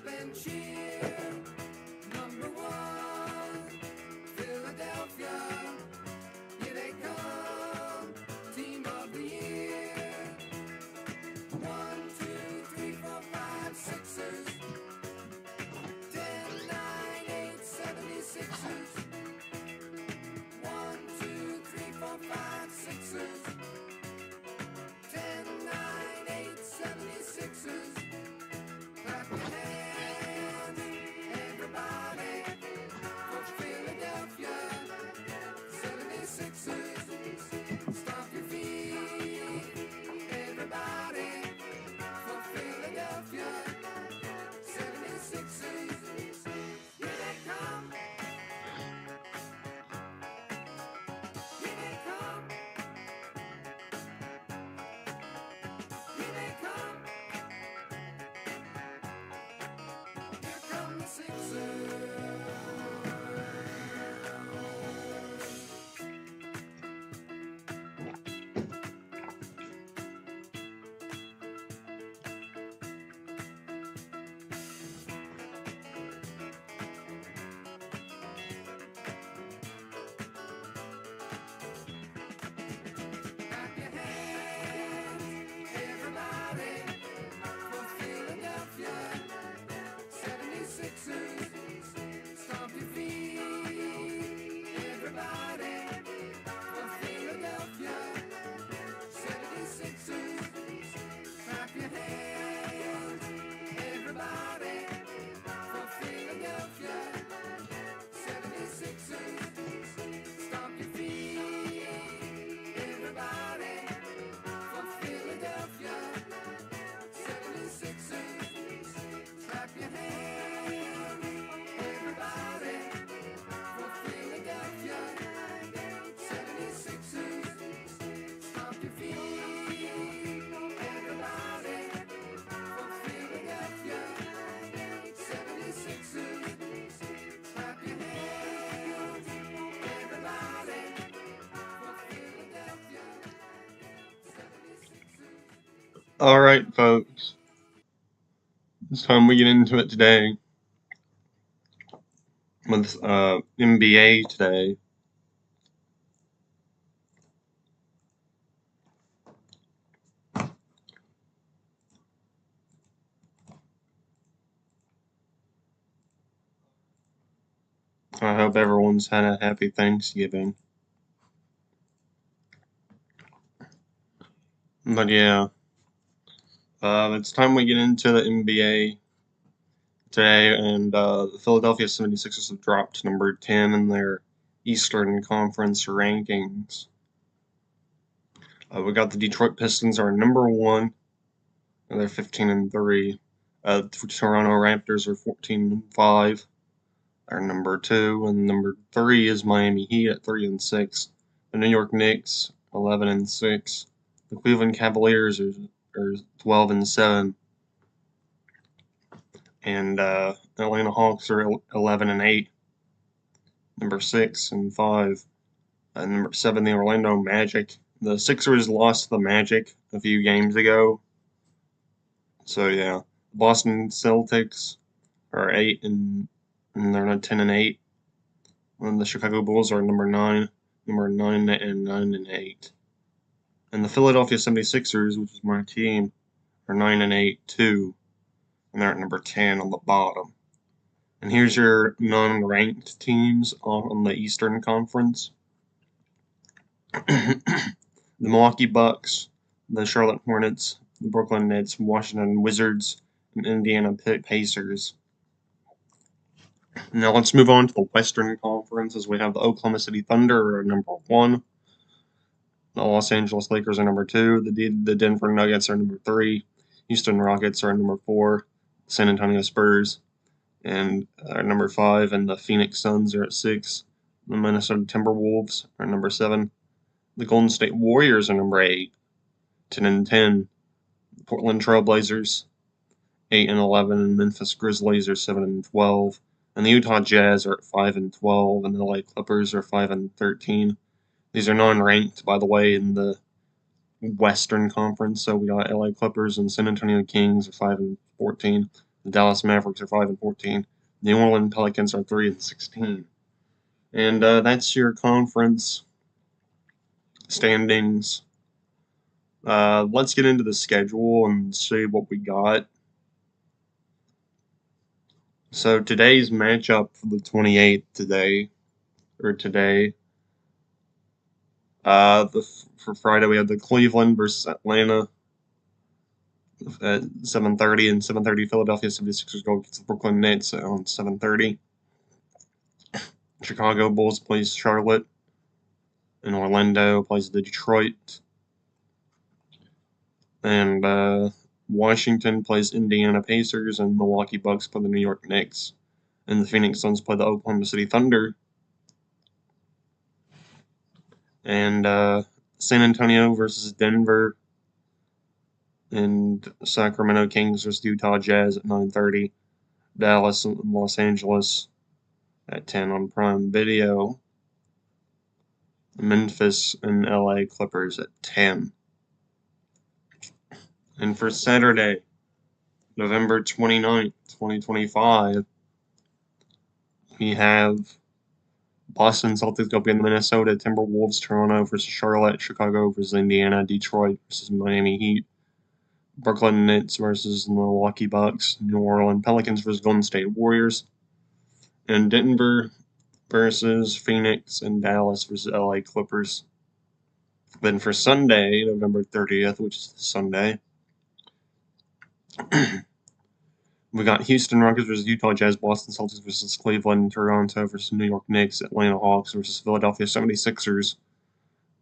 and cheer. Number one, Philadelphia. Here they come, team of the year. 1, 2, 3, 4, 5, Sixers. 10, 9, 8, 76ers. 1, 2, 3, 4, 5, Sixers. 10, 9, 8, 76ers. Clap your hands, everybody, for Philadelphia 76ers. Stomp your feet, everybody, for Philadelphia 76ers. Here they come. Here they come. Here they come. Here come the Sixers. Clap your hands, everybody, for Philadelphia 76ers. Stomp your feet, everybody, for Philadelphia 76ers. Clap your hands, everybody, for Philadelphia 76ers. Stomp your feet, everybody, for Philadelphia 76ers. Clap your hands, everybody, for Philadelphia 76ers. Stomp your feet, everybody, for Philadelphia 76ers. Clap your hands, everybody, for Philadelphia 76ers. Alright, folks. It's time we get into it today with NBA today. I hope everyone's had a happy Thanksgiving. But yeah, it's time we get into the NBA today, and the Philadelphia 76ers have dropped to number 10 in their Eastern Conference rankings. We got the Detroit Pistons are number 1, and they're 15-3. The Toronto Raptors are 14-5. They're number 2, and number 3 is Miami Heat at 3-6. The New York Knicks 11-6. The Cleveland Cavaliers are 12-7. And the Atlanta Hawks are 11-8. Number 6 and 5. Number 7, the Orlando Magic. The Sixers lost to the Magic a few games ago. So yeah, Boston Celtics are 8 and they're not 10-8. And the Chicago Bulls are number 9 and 9-8. And the Philadelphia 76ers, which is my team, are 9-8 too. And they're at number 10 on the bottom. And here's your non-ranked teams on the Eastern Conference. The Milwaukee Bucks, the Charlotte Hornets, the Brooklyn Nets, Washington Wizards, and Indiana Pacers. Now let's move on to the Western Conference, as we have the Oklahoma City Thunder are number 1. The Los Angeles Lakers are number 2. The Denver Nuggets are number 3. Houston Rockets are number 4. San Antonio Spurs and are number 5, and the Phoenix Suns are at 6. The Minnesota Timberwolves are number 7. The Golden State Warriors are number 8, 10-10. The Portland Trailblazers 8-11, and Memphis Grizzlies are 7-12. And the Utah Jazz are at 5-12, and the LA Clippers are 5-13. These are non-ranked, by the way, in the Western Conference. So we got LA Clippers and San Antonio Kings are 5-14. The Dallas Mavericks are 5-14. New Orleans Pelicans are 3-16. And that's your conference standings. Let's get into the schedule and see what we got. So today's matchup for the 28th today. For Friday we have the Cleveland versus Atlanta at 7:30, and 7:30 Philadelphia 76ers go against the Brooklyn Nets on 7:30. Chicago Bulls plays Charlotte, and Orlando plays the Detroit. And Washington plays Indiana Pacers, and Milwaukee Bucks play the New York Knicks. And the Phoenix Suns play the Oklahoma City Thunder. And San Antonio versus Denver, and Sacramento Kings versus Utah Jazz at 9:30. Dallas and Los Angeles at 10 on Prime Video. Memphis and LA Clippers at 10. And for Saturday, November 29th, 2025, we have Boston Celtics go against Minnesota, Timberwolves, Toronto versus Charlotte, Chicago versus Indiana, Detroit versus Miami Heat, Brooklyn Nets versus Milwaukee Bucks, New Orleans Pelicans versus Golden State Warriors, and Denver versus Phoenix, and Dallas versus LA Clippers. Then for Sunday, November 30th, which is Sunday, we got Houston Rockets versus Utah Jazz, Boston Celtics versus Cleveland, Toronto versus New York Knicks, Atlanta Hawks versus Philadelphia 76ers,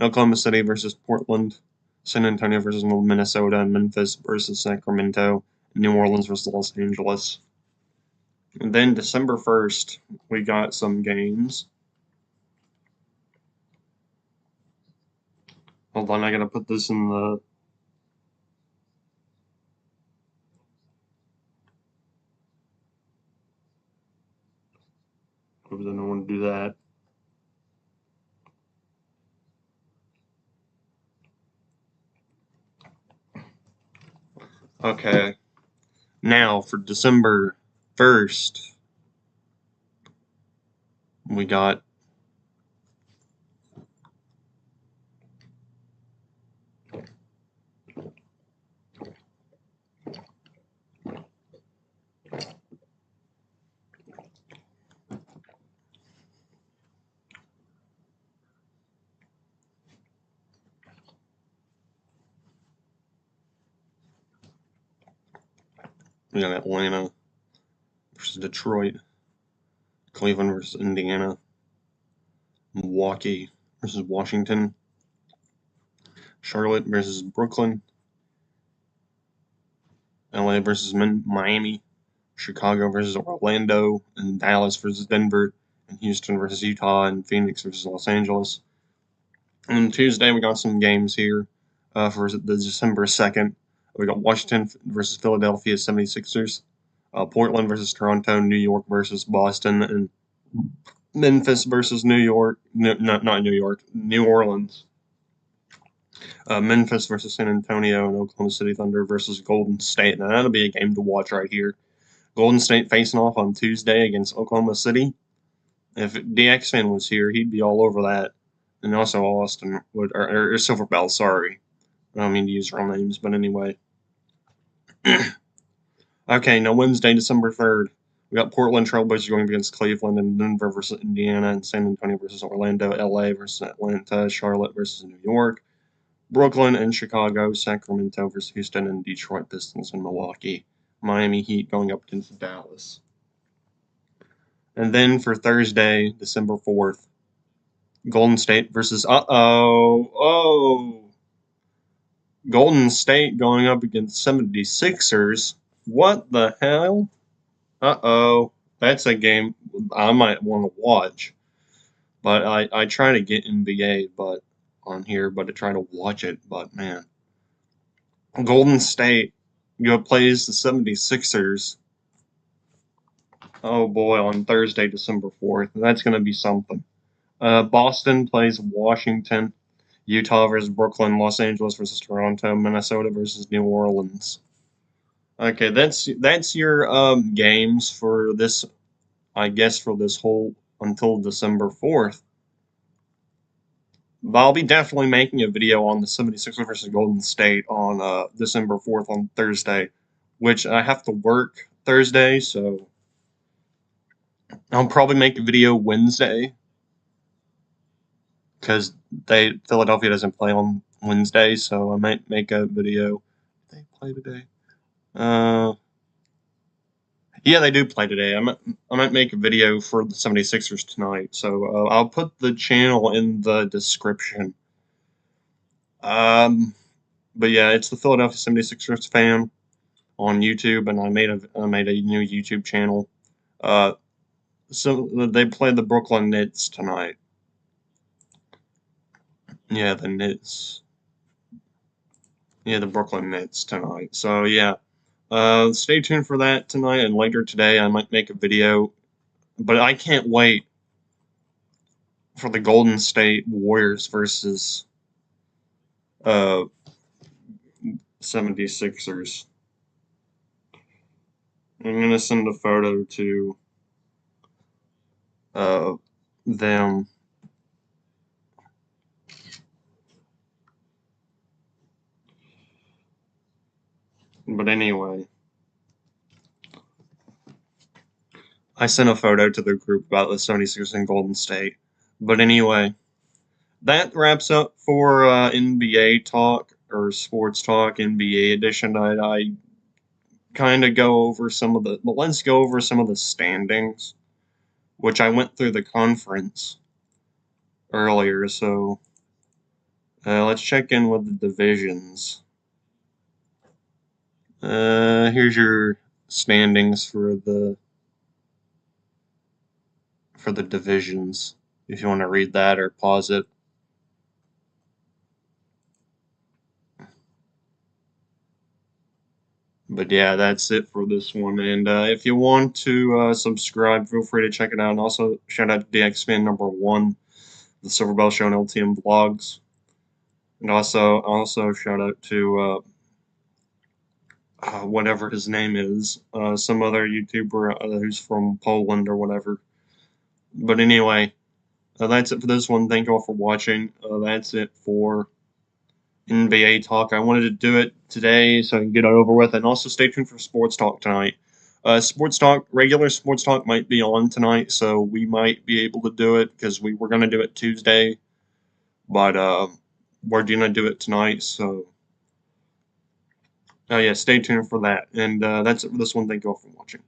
Oklahoma City versus Portland, San Antonio versus Minnesota, and Memphis versus Sacramento, New Orleans versus Los Angeles. And then December 1st, we got some games. Hold on, I gotta put this in the... Oops, I don't want to do that. Okay. Now, for December 1st, we got Atlanta versus Detroit, Cleveland versus Indiana, Milwaukee versus Washington, Charlotte versus Brooklyn, LA versus Miami, Chicago versus Orlando, and Dallas versus Denver, and Houston versus Utah, and Phoenix versus Los Angeles. And on Tuesday, we got some games here for the December 2nd. We got Washington versus Philadelphia 76ers, Portland versus Toronto, New York versus Boston, and Memphis versus New York. No, not New York, New Orleans. Memphis versus San Antonio, and Oklahoma City Thunder versus Golden State. Now, that'll be a game to watch right here. Golden State facing off on Tuesday against Oklahoma City. If DXN was here, he'd be all over that. And also Austin would, or Silver Bell, sorry. I don't mean to use real names, but anyway. Okay, now Wednesday, December 3rd, we got Portland Trailblazers going against Cleveland, and Denver versus Indiana, and San Antonio versus Orlando, LA versus Atlanta, Charlotte versus New York, Brooklyn and Chicago, Sacramento versus Houston, and Detroit Pistons and Milwaukee. Miami Heat going up against Dallas. And then for Thursday, December 4th, Golden State versus Golden State going up against 76ers. What the hell? That's a game I might want to watch. But I try to get NBA on here, but to try to watch it, but man. Golden State plays the 76ers. Oh boy, on Thursday, December 4th. That's going to be something. Boston plays Washington, Utah versus Brooklyn, Los Angeles versus Toronto, Minnesota versus New Orleans. Okay, that's your games for this, I guess, for this whole until December 4th. But I'll be definitely making a video on the 76ers versus Golden State on December 4th on Thursday, which I have to work Thursday, so I'll probably make a video Wednesday because Philadelphia doesn't play on Wednesday, so I might make a video. They play today. Yeah, they do play today. I might make a video for the 76ers tonight, so I'll put the channel in the description. Um, but yeah, it's the Philadelphia 76ers fan on YouTube, and I made a new YouTube channel. So they play the Brooklyn Nets tonight. Yeah, the Nets. Yeah, the Brooklyn Nets tonight. So yeah, stay tuned for that tonight, and later today I might make a video. But I can't wait for the Golden State Warriors versus uh 76ers. I'm gonna send a photo to uh them. But anyway, I sent a photo to the group about the 76ers and Golden State. But anyway, that wraps up for NBA talk or sports talk NBA edition. I kind of go over some of the, but let's go over some of the standings, which I went through the conference earlier. So let's check in with the divisions. Here's your standings for the divisions. If you want to read that or pause it. But yeah, that's it for this one. And if you want to subscribe, feel free to check it out. And also, shout out to DXFan number 1, the Silver Bell Show, and LTM Vlogs. And also shout out to whatever his name is, some other YouTuber who's from Poland or whatever. But anyway, that's it for this one. Thank you all for watching. That's it for NBA talk. I wanted to do it today so I can get it over with, and also stay tuned for sports talk tonight. Regular sports talk might be on tonight, so we might be able to do it because we were going to do it Tuesday, but we're going to do it tonight. So, yeah, stay tuned for that. And that's it for this one. Thank you all for watching.